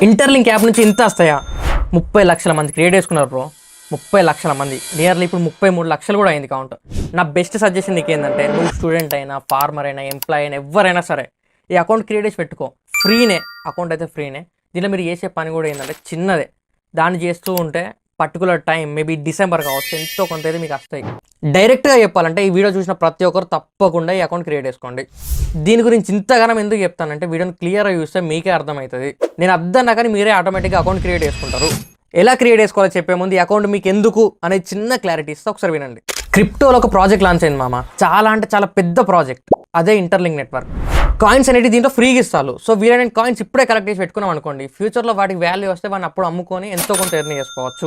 Interlink app నుంచి ఇంత వస్తాయా? 30 లక్షల మంది క్రియేట్ చేసుకున్నారు బ్రో. 30 లక్షల మంది, నియర్లీ ఇప్పుడు 33 లక్షలు కూడా అయింది కౌంట్. నా బెస్ట్ సజెషన్ నీకు ఏంటంటే, నువ్వు స్టూడెంట్ అయినా, ఫార్మర్ అయినా, ఎంప్లాయ్ అయినా, ఎవరైనా సరే ఈ అకౌంట్ క్రియేట్ చేసి పెట్టుకో. ఫ్రీనే, అకౌంట్ అయితే ఫ్రీనే. దీనిలో మీరు చేసే పని కూడా ఏంటంటే చిన్నదే. దాన్ని చేస్తూ ఉంటే పర్టికులర్ టైం, మేబీ డిసెంబర్ కావచ్చు, ఎంతో కొంత అయితే మీకు వస్తాయి. డైరెక్ట్గా చెప్పాలంటే ఈ వీడియో చూసిన ప్రతి ఒక్కరు తప్పకుండా ఈ అకౌంట్ క్రియేట్ చేసుకోండి. దీని గురించి ఇంతగానం ఎందుకు చెప్తానంటే, వీడియోని క్లియర్గా చూస్తే మీకే అర్థమవుతుంది. నేను అర్థం కానీ మీరే ఆటోమేటిక్గా అకౌంట్ క్రియేట్ చేసుకుంటారు. ఎలా క్రియేట్ చేసుకోవాలో చెప్పే ముందు ఈ అకౌంట్ మీకు ఎందుకు అనేది చిన్న క్లారిటీ ఇస్తే ఒకసారి వినండి. క్రిప్టోలో ఒక ప్రాజెక్ట్ లాంచ్ అయింది మామ. చాలా అంటే చాలా పెద్ద ప్రాజెక్ట్. అదే ఇంటర్లింక్ నెట్వర్క్. కాయిన్స్ అనేది దీంట్లో ఫ్రీగా ఇస్తారు. సో వీలైన కాయిన్స్ ఇప్పుడే కలెక్ట్ చేసి పెట్టుకున్నాం అనుకోండి, ఫ్యూచర్లో వాటికి వాల్యూ వస్తే వాడిని అప్పుడు అమ్ముకొని ఎంతో కొంత ఎర్న్ చేసుకోవచ్చు.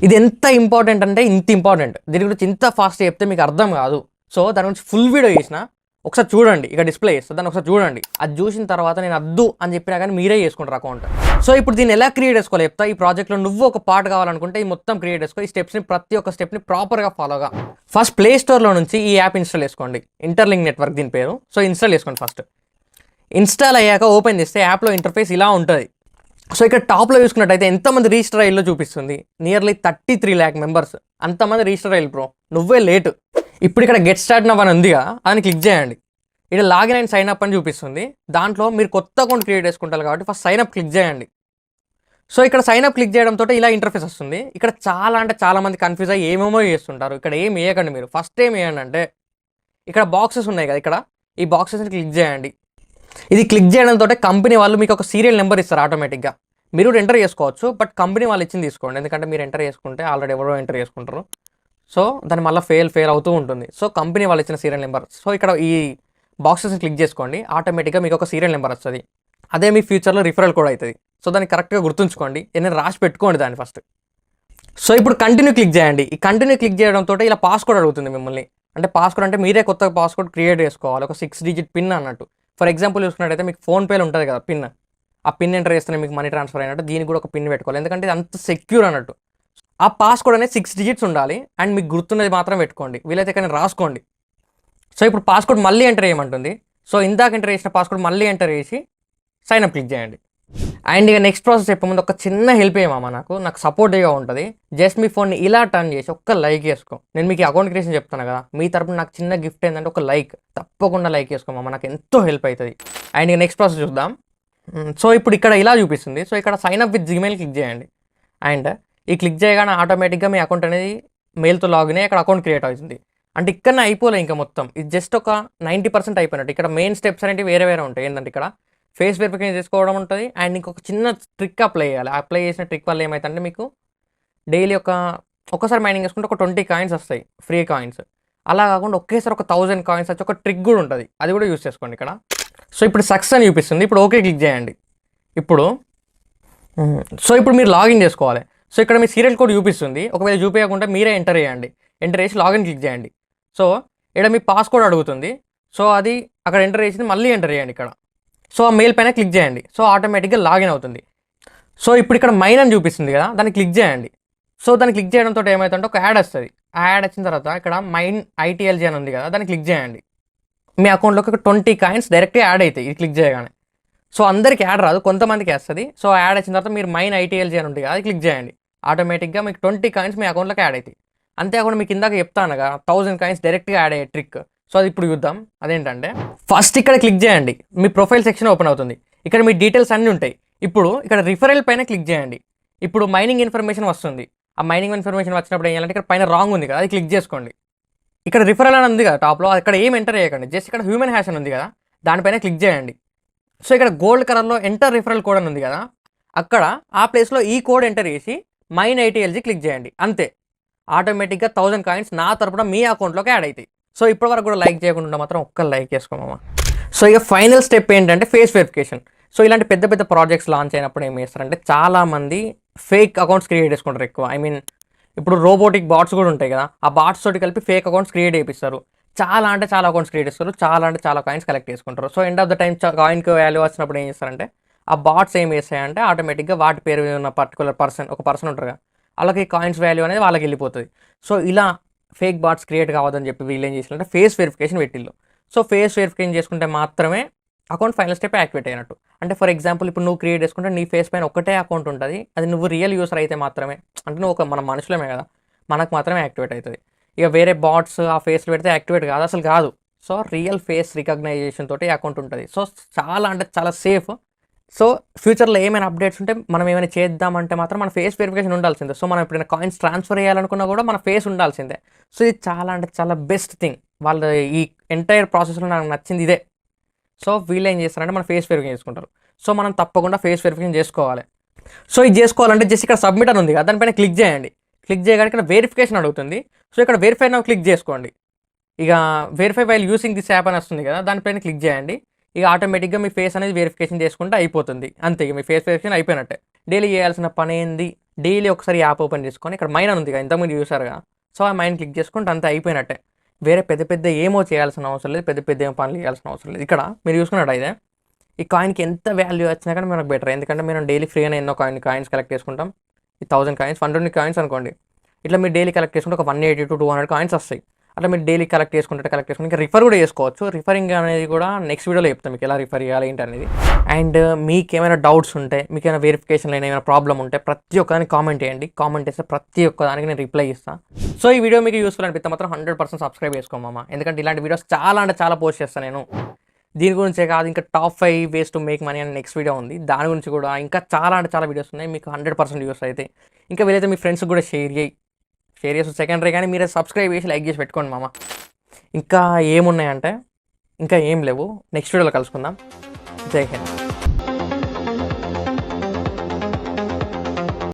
ఇది ఎంత ఇంపార్టెంట్ అంటే ఇంత ఇంపార్టెంట్. దీని గురించి ఇంత ఫాస్ట్ చెప్తే మీకు అర్థం కాదు. సో దాని గురించి ఫుల్ వీడియో చేసిన ఒకసారి చూడండి. ఇక డిస్ప్లే చేస్తుంది, దాన్ని ఒకసారి చూడండి. అది చూసిన తర్వాత నేను అద్దు అని చెప్పినా కానీ మీరే చేసుకుంటారు అకౌంట్. సో ఇప్పుడు దీన్ని ఎలా క్రియేట్ చేసుకోవాలి చెప్తా. ఈ ప్రాజెక్ట్లో నువ్వు ఒక పార్ట్ కావాలనుకుంటే ఈ మొత్తం క్రియేట్ చేసుకో. ఈ స్టెప్స్ని ప్రతి ఒక్క స్టెప్ని ప్రాపర్గా ఫాలోగా. ఫస్ట్ ప్లే స్టోర్లో నుంచి ఈ యాప్ ఇన్స్టాల్ చేసుకోండి. ఇంటర్లింక్ నెట్వర్క్ దీని పేరు. సో ఇన్స్టాల్ చేసుకోండి. ఫస్ట్ ఇన్స్టాల్ అయ్యాక ఓపెన్ చేస్తే యాప్లో ఇంటర్ఫేస్ ఇలా ఉంటుంది. సో ఇక్కడ టాప్లో చూసుకున్నట్టయితే ఎంతమంది రిజిస్టర్ అయ్యిలో చూపిస్తుంది. Nearly 33 lakh members. అంతమంది రిజిస్టర్ అయ్యి బ్రో, నువ్వే లేటు. ఇప్పుడు ఇక్కడ గెట్ స్టార్ట్ నవ్ అని ఉందిగా, దాన్ని క్లిక్ చేయండి. ఇక్కడ లాగిన్ అండ్ సైన్ అప్ అని చూపిస్తుంది. దాంట్లో మీరు కొత్త అకౌంట్ క్రియేట్ చేసుకుంటారు కాబట్టి ఫస్ట్ సైన్ అప్ క్లిక్ చేయండి. సో ఇక్కడ సైన్ అప్ క్లిక్ చేయడంతో ఇలా ఇంటర్ఫేస్ వస్తుంది. ఇక్కడ చాలా అంటే చాలా మంది కన్ఫ్యూజ్ అయ్యి ఏమేమో చేస్తుంటారు. ఇక్కడ ఏం వేయకండి మీరు. ఫస్ట్ ఏం వేయండి అంటే, ఇక్కడ బాక్సెస్ ఉన్నాయి కదా, ఇక్కడ ఈ బాక్సెస్ని క్లిక్ చేయండి. ఇది క్లిక్ చేయడంతో కంపెనీ వాళ్ళు మీకు ఒక సీరియల్ నెంబర్ ఇస్తారు ఆటోమేటిక్గా. మీరు కూడా ఎంటర్ చేసుకోవచ్చు, బట్ కంపెనీ వాళ్ళు ఇచ్చింది తీసుకోండి. ఎందుకంటే మీరు ఎంటర్ చేసుకుంటే ఆల్రెడీ ఎవరో ఎంటర్ చేసుకుంటారు. సో దాని మళ్ళీ ఫెయిల్ అవుతూ ఉంటుంది. సో కంపెనీ వాళ్ళు ఇచ్చిన సీరియల్ నెంబర్. సో ఇక్కడ ఈ బాక్సెస్ని క్లిక్ చేసుకోండి. ఆటోమేటిక్గా మీకు ఒక సీరియల్ నెంబర్ వస్తుంది. అదే మీ ఫ్యూచర్లో రిఫరల్ కూడా అవుతుంది. సో దాన్ని కరెక్ట్గా గుర్తుంచుకోండి. ఏదైనా రాసి పెట్టుకోండి దాన్ని ఫస్ట్. సో ఇప్పుడు కంటిన్యూ క్లిక్ చేయండి. ఈ కంటిన్యూ క్లిక్ చేయడంతో ఇలా పాస్వర్డ్ అడుగుతుంది మిమ్మల్ని. అంటే పాస్వర్డ్ అంటే మీరే కొత్త పాస్వర్డ్ క్రియేట్ చేసుకోవాలి. ఒక 6 digit పిన్ అన్నట్టు. ఫర్ ఎగ్జాంపుల్ చూసుకున్నట్టయితే మీకు ఫోన్పేలో ఉంటుంది కదా పిన్. ఆ పిన్ ఎంటర్ చేస్తేనే మీకు మనీ ట్రాన్స్ఫర్ అయినట్టు దీనికి కూడా ఒక పిన్ పెట్టుకోవాలి. ఎందుకంటే ఇది అంత సెక్యూర్ అన్నట్టు. ఆ పాస్వర్డ్ అనేది 6 digits ఉండాలి. అండ్ మీకు గుర్తున్నది మాత్రం పెట్టుకోండి. వీలైతే కానీ రాసుకోండి. సో ఇప్పుడు పాస్వర్డ్ మళ్ళీ ఎంటర్ చేయమంటుంది. సో ఇందాక ఎంటర్ చేసిన పాస్వర్డ్ మళ్ళీ ఎంటర్ చేసి సైన్ అప్ క్లిక్ చేయండి. అండ్ ఇక నెక్స్ట్ ప్రాసెస్ చెప్పే ముందు ఒక చిన్న హెల్ప్ ఏమమ్మా, నాకు సపోర్టివ్గా ఉంటుంది. జస్ట్ మీ ఫోన్ని ఇలా టర్న్ చేసి ఒక్క లైక్ చేసుకో. నేను మీకు అకౌంట్ క్రియేషన్ చెప్తాను కదా, మీ తరపున నాకు చిన్న గిఫ్ట్ ఏంటంటే ఒక లైక్. తప్పకుండా లైక్ చేసుకోమమ్మా, నాకు ఎంతో హెల్ప్ అవుతుంది. అండ్ ఇక నెక్స్ట్ ప్రాసెస్ చూద్దాం. సో ఇప్పుడు ఇక్కడ ఇలా చూపిస్తుంది. సో ఇక్కడ sign up with Gmail click చేయండి. అండ్ ఈ క్లిక్ చేయగానే ఆటోమేటిక్గా మీ అకౌంట్ అనేది మెయిల్తో లాగిన్ అయ్యి అక్కడ అకౌంట్ క్రియేట్ అవుతుంది. అంటే ఇక్కడనే అయిపోలే ఇంకా మొత్తం. ఇది జస్ట్ ఒక 90% అయిపోయినట్టు. ఇక్కడ మెయిన్ స్టెప్స్ అనేవి వేరే ఉంటాయి. ఏంటంటే ఇక్కడ ఫేస్ వెరిఫికేషన్ చేసుకోవడం ఉంటుంది. అండ్ ఇంకొక చిన్న ట్రిక్ అప్లై చేయాలి. అప్లై చేసిన ట్రిక్ వల్ల ఏమవుతుందంటే మీకు డైలీ ఒక్కసారి మైనింగ్ చేసుకుంటే ఒక 20 కాయిన్స్ వస్తాయి, ఫ్రీ కాయిన్స్. అలా కాకుండా ఒకేసారి ఒక 1000 కాయిన్స్ వచ్చి ఒక ట్రిక్ కూడా ఉంటుంది. అది కూడా యూస్ చేసుకోండి ఇక్కడ. సో ఇప్పుడు సక్సెస్ అని చూపిస్తుంది. ఇప్పుడు ఓకే క్లిక్ చేయండి. ఇప్పుడు మీరు లాగిన్ చేసుకోవాలి. సో ఇక్కడ మీ సీరియల్ కోడ్ చూపిస్తుంది. ఒకవేళ చూపించకుండా మీరే ఎంటర్ చేయండి. ఎంటర్ చేసి లాగిన్ క్లిక్ చేయండి. సో ఇక్కడ మీ పాస్వర్డ్ అడుగుతుంది. సో అది అక్కడ ఎంటర్ చేసింది మళ్ళీ ఎంటర్ చేయండి ఇక్కడ. సో ఆ మెయిల్ పైన క్లిక్ చేయండి. సో ఆటోమేటిక్గా లాగిన్ అవుతుంది. సో ఇప్పుడు ఇక్కడ మైన్ అని చూపిస్తుంది కదా, దాన్ని క్లిక్ చేయండి. సో దాన్ని క్లిక్ చేయడంతో ఏమవుతుందంటే ఒక యాడ్ వస్తుంది. ఆ యాడ్ వచ్చిన తర్వాత ఇక్కడ మైన్ ITLG అని ఉంది కదా, దాన్ని క్లిక్ చేయండి. మీ అకౌంట్లోకి ఒక 20 కాయిన్స్ డైరెక్ట్గా యాడ్ అవుతాయి ఇది క్లిక్ చేయగానే. సో అందరికి యాడ్ రాదు, కొంతమందికి వస్తుంది. సో యాడ్ వచ్చిన తర్వాత మీరు మైన్ ITLG అని ఉంటుంది కదా, అది క్లిక్ చేయండి. ఆటోమేటిక్గా మీకు 20 కాయిన్స్ మీ అకౌంట్లోకి యాడ్ అవుతాయి. అంతేకాకుండా మీకు ఇందాక చెప్తానుగా 1000 కాయిన్స్ డైరెక్ట్గా యాడ్ అయ్యే ట్రిక్. సో అది ఇప్పుడు చూద్దాం. అదేంటంటే ఫస్ట్ ఇక్కడ క్లిక్ చేయండి. మీ ప్రొఫైల్ సెక్షన్ ఓపెన్ అవుతుంది. ఇక్కడ మీ డీటెయిల్స్ అన్నీ ఉంటాయి. ఇప్పుడు ఇక్కడ రిఫరల్ పైన క్లిక్ చేయండి. ఇప్పుడు మైనింగ్ ఇన్ఫర్మేషన్ వస్తుంది. ఆ మైనింగ్ ఇన్ఫర్మేషన్ వచ్చినప్పుడు ఏం చేయాలంటే ఇక్కడ పైన రాంగ్ ఉంది కదా, అది క్లిక్ చేసుకోండి. ఇక్కడ రిఫరల్ అని ఉంది కదా టాప్లో, అక్కడ ఏం ఎంటర్ చేయకండి. జస్ట్ ఇక్కడ హ్యూమన్ హ్యాష్ అని ఉంది కదా, దానిపైన క్లిక్ చేయండి. సో ఇక్కడ గోల్డ్ కలర్లో ఎంటర్ రిఫరల్ కోడ్ అని ఉంది కదా, అక్కడ ఆ ప్లేస్లో ఈ కోడ్ ఎంటర్ చేసి మైన్ ITLG క్లిక్ చేయండి. అంతే, ఆటోమేటిక్గా 1000 కాయిన్స్ నా తరపున మీ అకౌంట్లోకి యాడ్ అవుతాయి. సో ఇప్పటి వరకు కూడా లైక్ చేయకుండా మాత్రం ఒక్క లైక్ చేసుకోమమ్మా. సో ఇక ఫైనల్ స్టెప్ ఏంటంటే ఫేస్ వెరిఫికేషన్. సో ఇలాంటి పెద్ద పెద్ద ప్రాజెక్ట్స్ లాంచ్ అయినప్పుడు ఏం చేస్తారంటే చాలామంది ఫేక్ అకౌంట్స్ క్రియేట్ చేసుకుంటారు ఎక్కువ. ఇప్పుడు రోబోటిక్ బాట్స్ కూడా ఉంటాయి కదా, ఆ బాట్స్ తోటి కలిపి ఫేక్ అకౌంట్స్ క్రియేట్ చేపిస్తారు. చాలా అంటే చాలా అకౌంట్స్ క్రియేట్ చేస్తారు. చాలా అంటే చాలా కాయిన్స్ కలెక్ట్ చేసుకుంటారు. So end of the time కాయిన్కి వాల్యూ వచ్చినప్పుడు ఏం చేస్తారంటే ఆ బాట్స్ ఏం చేస్తాయంటే ఆటోమేటిక్గా వాటి పేరు ఉన్న పర్టికులర్ ఒక పర్సన్ ఉంటారు కదా, అలాగే కాయిన్స్ వాల్యూ అనేది వాళ్ళకి వెళ్ళిపోతుంది. సో ఇలా ఫేక్ బాట్స్ క్రియేట్ కావద్దని చెప్పి వీళ్ళు ఏం చేసినారంటే ఫేస్ వెరిఫికేషన్ పెట్టిళ్ళు. సో ఫేస్ వెరిఫికేషన్ చేసుకుంటే మాత్రమే అకౌంట్ ఫైనల్ స్టెప్ యాక్టివేట్ అయినట్టు. అంటే ఫర్ ఎగ్జాంపుల్ ఇప్పుడు నువ్వు క్రియేట్ చేసుకుంటే నీ ఫేస్ పైన ఒకటే అకౌంట్ ఉంటుంది. అది నువ్వు రియల్ యూసర్ అయితే మాత్రమే, అంటే నువ్వు మన మనుషులమే కదా, మనకు మాత్రమే యాక్టివేట్ అవుతుంది. ఇక వేరే బాట్స్ ఆ ఫేస్లు పెడితే యాక్టివేట్ కాదు, అసలు కాదు. సో రియల్ ఫేస్ రికగ్నైజేషన్ తోటి అకౌంట్ ఉంటుంది. సో చాలా అంటే చాలా సేఫ్. సో ఫ్యూచర్లో ఏమైనా అప్డేట్స్ ఉంటే మనం ఏమైనా చేద్దామంటే మాత్రం మన ఫేస్ వెరిఫికేషన్ ఉండాల్సిందే. సో మనం ఎప్పుడైనా కాయిన్స్ ట్రాన్స్ఫర్ చేయాలనుకున్నా కూడా మన ఫేస్ ఉండాల్సిందే. సో ఇది చాలా అంటే చాలా బెస్ట్ థింగ్. వాళ్ళ ఈ ఎంటైర్ ప్రాసెస్లో నాకు నచ్చింది ఇదే. సో వీళ్ళు ఏం చేస్తారంటే మన ఫేస్ వెరిఫికేషన్ చేసుకుంటారు. సో మనం తప్పకుండా ఫేస్ వెరిఫికేషన్ చేసుకోవాలి. సో ఇది చేసుకోవాలంటే జస్ట్ ఇక్కడ సబ్మిట్ అని ఉంది కదా, దానిపైన క్లిక్ చేయండి. క్లిక్ చేయగానే ఇక్కడ వెరిఫికేషన్ అడుగుతుంది. సో ఇక్కడ వెరిఫై నౌ క్లిక్ చేసుకోండి. ఇక verify while using this app అని వస్తుంది కదా, దానిపైన క్లిక్ చేయండి. ఇక ఆటోమేటిక్గా మీ ఫేస్ అనేది వెరిఫికేషన్ చేసుకుంటే అయిపోతుంది. అంతే, ఇక మీ ఫేస్ వెరిఫికేషన్ అయిపోయినట్టే. డైలీ చేయాల్సిన పని ఏంది, డైలీ ఒకసారి యాప్ ఓపెన్ చేసుకొని ఇక్కడ మైన్ అని ఉంది కదా, ఇంతకుముందు చూసారుగా. సో ఆ మైన్ క్లిక్ చేసుకుంటే అంతే అయిపోయినట్టే. వేరే పెద్ద పెద్ద ఏమో చేయాల్సిన అవసరం లేదు, పెద్ద పెద్ద ఏం పనులు చేయాల్సిన అవసరం లేదు. ఇక్కడ మీరు చూసుకున్నట్టు అయితే ఈ కాయిన్కి ఎంత వాల్యూ వచ్చినా కానీ మనకు బెటర్. ఎందుకంటే మేము డైలీ ఫ్రీగానే ఎన్నో కాయిన్స్ కలెక్ట్ చేసుకుంటాం. ఈ 1000 కాయిన్స్ 120 కాయిన్స్ అనుకోండి. ఇట్లా మీరు డైలీ కలెక్ట్ చేసుకుంటే ఒక 180 to 200 కాయిన్స్ వస్తాయి. అట్లా మీరు డైలీ కలెక్ట్ చేసుకుంటే ఇంకా రిఫర్ కూడా చేసుకోవచ్చు. రిఫరింగ్ అనేది కూడా నెక్స్ట్ వీడియోలో చెప్తాం మీకు ఎలా రిఫర్ చేయాలి ఏంటి అనేది. అండ్ మీకు ఏమైనా డౌట్స్ ఉంటే, మీకు ఏమైనా వెరిఫికేషన్లో ఏమైనా ప్రాబ్లం ఉంటే ప్రతి ఒక్కదానికి కామెంట్ చేయండి. కామెంట్ చేస్తే ప్రతి ఒక్కదానికి నేను రిప్లై ఇస్తాను. సో ఈ వీడియో మీకు యూస్ఫుల్ అనిపిస్తే మాత్రం 100% సబ్స్క్రైబ్ చేసుకోమమ్మా. ఎందుకంటే ఇలాంటి వీడియోస్ చాలా అంటే చాలా పోస్ట్ చేస్తాను నేను. దీని గురించే కాదు, ఇంకా top 5 ways to make money అని నెక్స్ట్ వీడియో ఉంది. దాని గురించి కూడా ఇంకా చాలా అంటే చాలా వీడియోస్ ఉన్నాయి. మీకు 100% యూస్ అయితే ఇంకా వీలైతే మీ ఫ్రెండ్స్కి కూడా షేర్ చేసి సెకండరీ, కానీ మీరే సబ్స్క్రైబ్ చేసి లైక్ చేసి పెట్టుకోండి మామ. ఇంకా ఏమున్నాయంటే ఇంకా ఏం లేవు. నెక్స్ట్ వీడియోలో కలుసుకుందాం. జై హింద్.